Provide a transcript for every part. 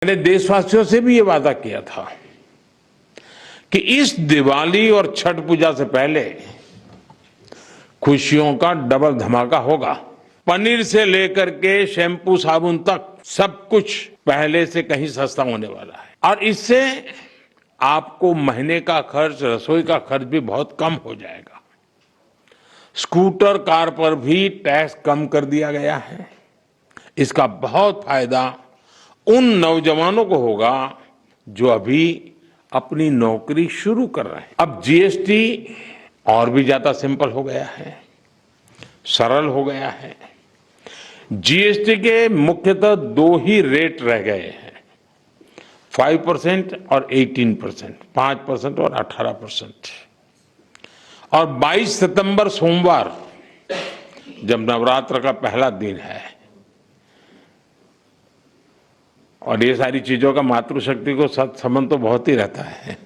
मैंने देशवासियों से भी ये वादा किया था कि इस दिवाली और छठ पूजा से पहले खुशियों का डबल धमाका होगा। पनीर से लेकर के शैम्पू साबुन तक सब कुछ पहले से कहीं सस्ता होने वाला है और इससे आपको महीने का खर्च, रसोई का खर्च भी बहुत कम हो जाएगा। स्कूटर, कार पर भी टैक्स कम कर दिया गया है। इसका बहुत फायदा उन नौजवानों को होगा जो अभी अपनी नौकरी शुरू कर रहे हैं। अब जीएसटी और भी ज्यादा सिंपल हो गया है, सरल हो गया है। जीएसटी के मुख्यतः दो ही रेट रह गए हैं, 5% और 18%, 5% और 18%। और 22 सितंबर सोमवार, जब नवरात्र का पहला दिन है और ये सारी चीजों का मातृशक्ति को संबंध तो बहुत ही रहता है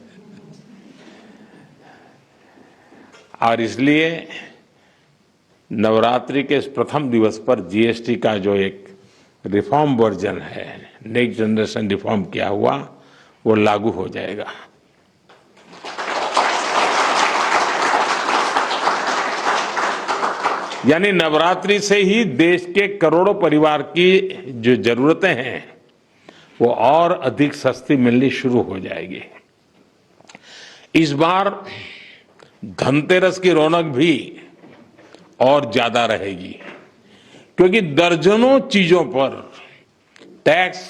और इसलिए नवरात्रि के इस प्रथम दिवस पर जीएसटी का जो एक रिफॉर्म वर्जन है, नेक्स्ट जनरेशन रिफॉर्म किया हुआ, वो लागू हो जाएगा। यानी नवरात्रि से ही देश के करोड़ों परिवार की जो जरूरतें हैं वो और अधिक सस्ती मिलनी शुरू हो जाएगी। इस बार धनतेरस की रौनक भी और ज्यादा रहेगी क्योंकि दर्जनों चीजों पर टैक्स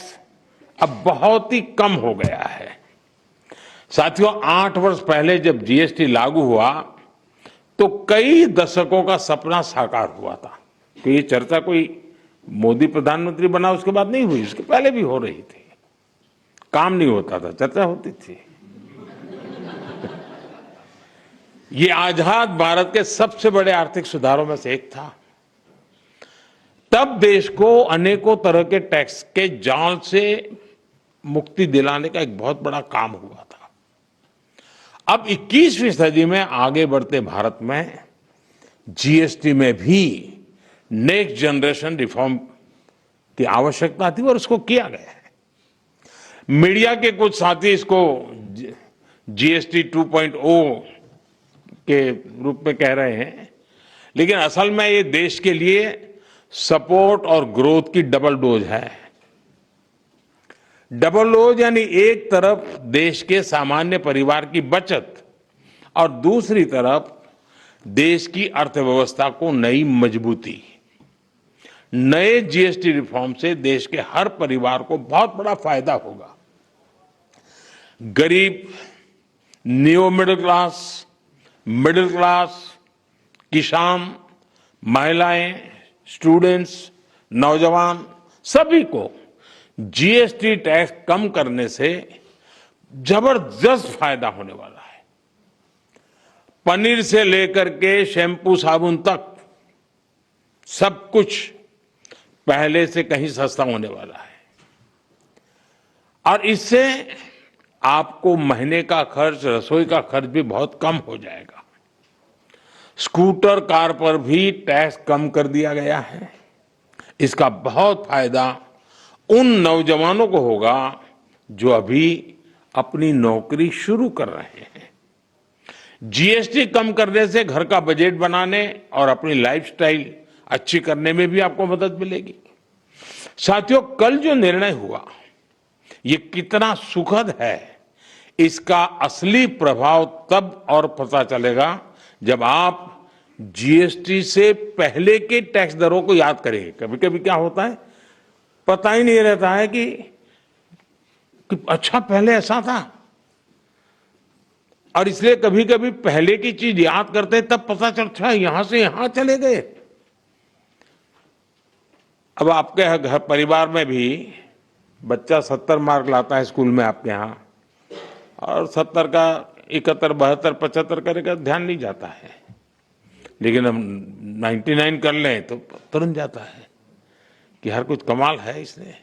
अब बहुत ही कम हो गया है। साथियों, 8 वर्ष पहले जब जीएसटी लागू हुआ तो कई दशकों का सपना साकार हुआ था। तो ये चर्चा कोई मोदी प्रधानमंत्री बना उसके बाद नहीं हुई, उसके पहले भी हो रही थी। काम नहीं होता था, चर्चा होती थी। ये आजाद भारत के सबसे बड़े आर्थिक सुधारों में से एक था। तब देश को अनेकों तरह के टैक्स के जाल से मुक्ति दिलाने का एक बहुत बड़ा काम हुआ था। अब 21वीं सदी में आगे बढ़ते भारत में जीएसटी में भी नेक्स्ट जनरेशन रिफॉर्म की आवश्यकता थी और उसको किया गया है। मीडिया के कुछ साथी इसको जीएसटी 2.0 के रूप में कह रहे हैं, लेकिन असल में ये देश के लिए सपोर्ट और ग्रोथ की डबल डोज है। डबल डोज यानी एक तरफ देश के सामान्य परिवार की बचत और दूसरी तरफ देश की अर्थव्यवस्था को नई मजबूती। नए जीएसटी रिफॉर्म से देश के हर परिवार को बहुत बड़ा फायदा होगा। गरीब, न्यू मिडिल क्लास, किसान, महिलाएं, स्टूडेंट्स, नौजवान, सभी को जीएसटी टैक्स कम करने से जबरदस्त फायदा होने वाला है। पनीर से लेकर के शैम्पू साबुन तक सब कुछ पहले से कहीं सस्ता होने वाला है और इससे आपको महीने का खर्च, रसोई का खर्च भी बहुत कम हो जाएगा। स्कूटर, कार पर भी टैक्स कम कर दिया गया है। इसका बहुत फायदा उन नौजवानों को होगा जो अभी अपनी नौकरी शुरू कर रहे हैं। जीएसटी कम करने से घर का बजट बनाने और अपनी लाइफस्टाइल अच्छी करने में भी आपको मदद मिलेगी। साथियों, कल जो निर्णय हुआ ये कितना सुखद है, इसका असली प्रभाव तब और पता चलेगा जब आप जीएसटी से पहले के टैक्स दरों को याद करेंगे। कभी कभी क्या होता है, पता ही नहीं रहता है कि अच्छा पहले ऐसा था, और इसलिए कभी कभी पहले की चीज याद करते हैं तब पता चलता है यहां से यहां चले गए। अब आपके घर परिवार में भी बच्चा 70 मार्क लाता है स्कूल में आपके यहां और 70 का 71, 72, 75 करेगा, ध्यान नहीं जाता है। लेकिन हम 99 कर लें तो तुरंत जाता है कि हर कुछ कमाल है इसने।